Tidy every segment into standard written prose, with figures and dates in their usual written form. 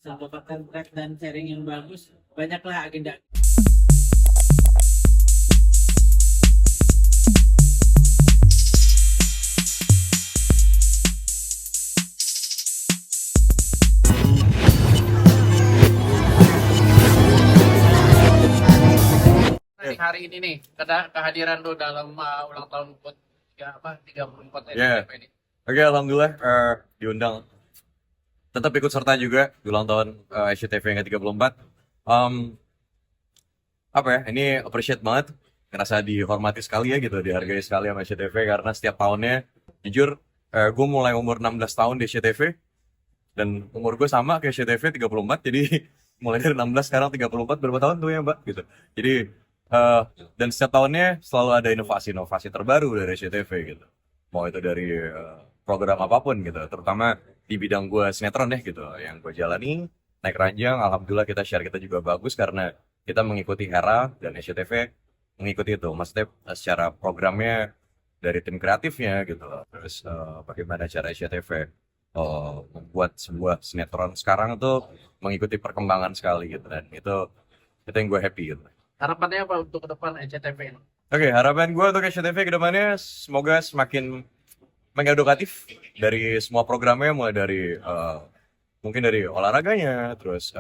bisa mendapatkan track dan sharing yang bagus, banyaklah agenda. Di hari ini nih, kehadiran lu dalam ulang tahun buat 34 Yeah. SCTV ini. Oke, alhamdulillah diundang. Tetap ikut serta juga di ulang tahun SCTV yang ke-34. Apa ya, ini appreciate banget. Ngerasa dihormati sekali ya gitu, dihargai sekali sama SCTV karena setiap tahunnya, jujur, gue mulai umur 16 tahun di SCTV dan umur gue sama kayak SCTV 34, jadi mulai dari 16 sekarang 34, berapa tahun tuh ya Mbak gitu. Jadi dan setiap tahunnya selalu ada inovasi-inovasi terbaru dari SCTV gitu. Mau itu dari program apapun gitu, terutama di bidang gue sinetron deh gitu, yang gue jalani naik ranjang. Alhamdulillah kita juga bagus karena kita mengikuti era dan SCTV mengikuti itu, maksudnya secara programnya dari tim kreatifnya gitu loh. Terus bagaimana cara SCTV membuat sebuah sinetron sekarang itu mengikuti perkembangan sekali gitu, dan itu yang gue happy gitu. Harapannya apa untuk ke depan SCTV ini? Oke, harapan gue untuk SCTV ke depannya semoga semakin mengedukatif dari semua programnya, mulai dari mungkin dari olahraganya, terus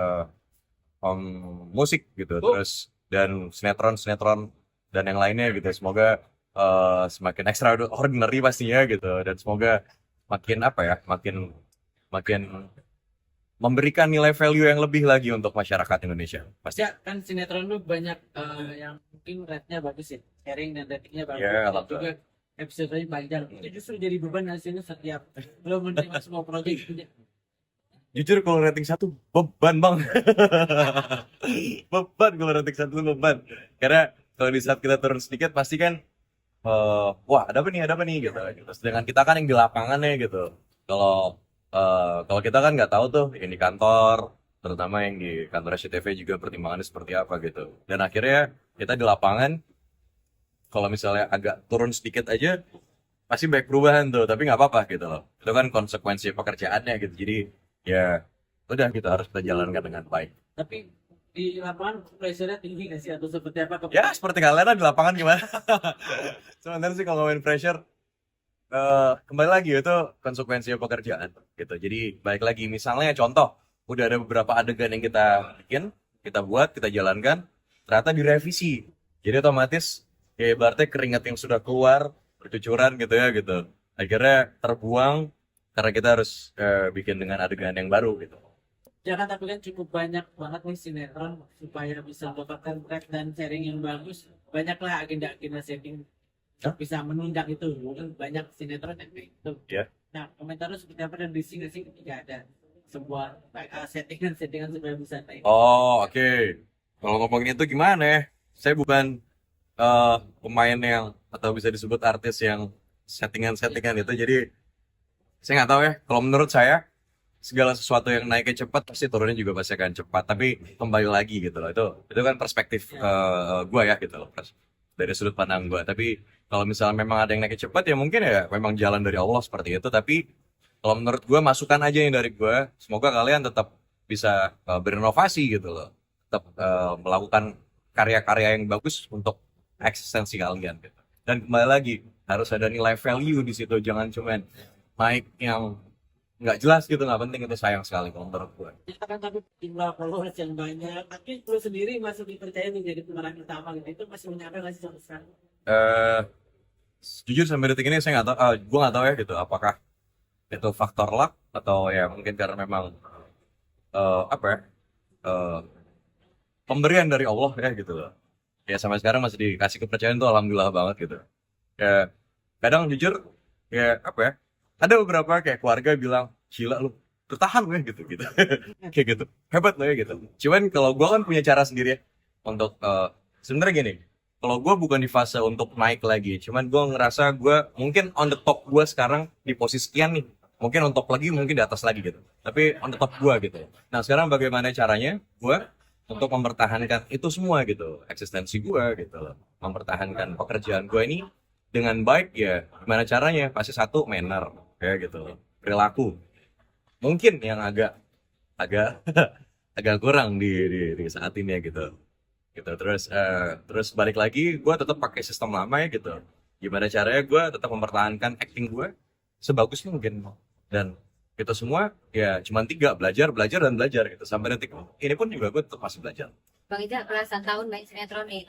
musik gitu, terus dan sinetron dan yang lainnya gitu. Semoga semakin extraordinary pastinya gitu, dan semoga makin makin memberikan nilai value yang lebih lagi untuk masyarakat Indonesia pasti. Ya kan sinetron lu banyak yang mungkin rate-nya bagus ya, sharing dan ratingnya bagus. Ya, Dan alhamdulillah. juga episode-nya panjang. Itu justru jadi beban hasilnya setiap lo menerima semua proyek. Jujur kalau rating 1 beban bang. Beban kalau rating 1 beban. Karena kalau di saat kita turun sedikit pasti kan wah ada apa nih gitu. Sedangkan kita kan yang di lapangannya gitu. Kalau kita kan nggak tahu tuh yang di kantor, terutama yang di kantor SCTV juga pertimbangannya seperti apa gitu. Dan akhirnya kita di lapangan, kalau misalnya agak turun sedikit aja pasti banyak perubahan tuh, tapi nggak apa-apa gitu loh. Itu kan konsekuensi pekerjaannya gitu. Jadi ya udah, kita harus kita jalankan dengan baik. Tapi di lapangan pressure-nya tinggi nggak sih atau seperti apa? Ya seperti kalian lah di lapangan gimana? Sebenarnya sih kalau ngomongin pressure, kembali lagi itu konsekuensi pekerjaan gitu. Jadi baik lagi, misalnya contoh, udah ada beberapa adegan yang kita bikin, kita buat, kita jalankan, ternyata direvisi. Jadi otomatis ya ibaratnya keringat yang sudah keluar bercucuran gitu ya gitu, akhirnya terbuang karena kita harus bikin dengan adegan yang baru gitu. Ya kan, tapi kan cukup banyak banget nih sinetron, supaya bisa mendapatkan track dan sharing yang bagus, banyaklah agenda-agenda setting bisa menunjang itu. Mungkin banyak sinetron yang kayak gitu. Ya. Nah, komentar lu seperti apa dan risih nggak sih ketika ada sebuah settingan supaya bisa naik? Oh oke. Kalau ngomongin itu gimana ya? Saya bukan pemain yang, atau bisa disebut artis yang settingan itu. Jadi saya nggak tahu ya. Kalau menurut saya segala sesuatu yang naiknya cepat pasti turunnya juga pasti akan cepat. Tapi kembali lagi gitu loh. Itu kan perspektif gue ya gitu loh. Dari sudut pandang gue. Tapi kalau misalnya memang ada yang naiknya cepat ya mungkin ya memang jalan dari Allah seperti itu. Tapi kalau menurut gue, masukan aja yang dari gue. Semoga kalian tetap bisa berinovasi gitu loh. Tetap melakukan karya-karya yang bagus untuk eksistensi kalian gitu. Dan kembali lagi, harus ada nilai value di situ. Jangan cuman naik yang nggak jelas gitu, nggak penting. Itu sayang sekali kalau menurut gue. Ya kan, tapi jumlah followers yang banyak, tapi lu sendiri masih dipercaya menjadi pemeran utama gitu, itu masih menyamai nggak sih sampai sekarang? Jujur sampai detik ini saya nggak tahu, gue nggak tahu ya gitu, apakah itu faktor luck atau ya mungkin karena memang apa ya, pemberian dari Allah ya gitu loh. Ya sampai sekarang masih dikasih kepercayaan tuh alhamdulillah banget gitu. Ya kadang jujur ya apa ya, ada beberapa kayak keluarga bilang gila lu bertahan lu ya gitu kayak gitu, hebat lo ya gitu. Cuman kalau gue kan punya cara sendiri ya untuk sebenarnya gini, kalau gue bukan di fase untuk naik lagi, cuman gue ngerasa gue mungkin on the top, gue sekarang di posisi sekian nih, mungkin on top lagi, mungkin di atas lagi gitu, tapi on the top gue gitu. Nah sekarang bagaimana caranya gue untuk mempertahankan itu semua gitu, eksistensi gue gitu loh, mempertahankan pekerjaan gue ini dengan baik. Ya gimana caranya? Pasti satu, manner ya gitu loh, perilaku. Mungkin yang agak agak agak kurang di saat ini ya gitu. Gitu. Terus balik lagi gue tetap pakai sistem lama ya gitu. Gimana caranya gue tetap mempertahankan acting gue sebagus mungkin, dan itu semua ya cuman 3, belajar belajar dan belajar gitu sampai detik ini pun juga gue tetap masih belajar. Bang Ija belasan tahun main sinetron nih,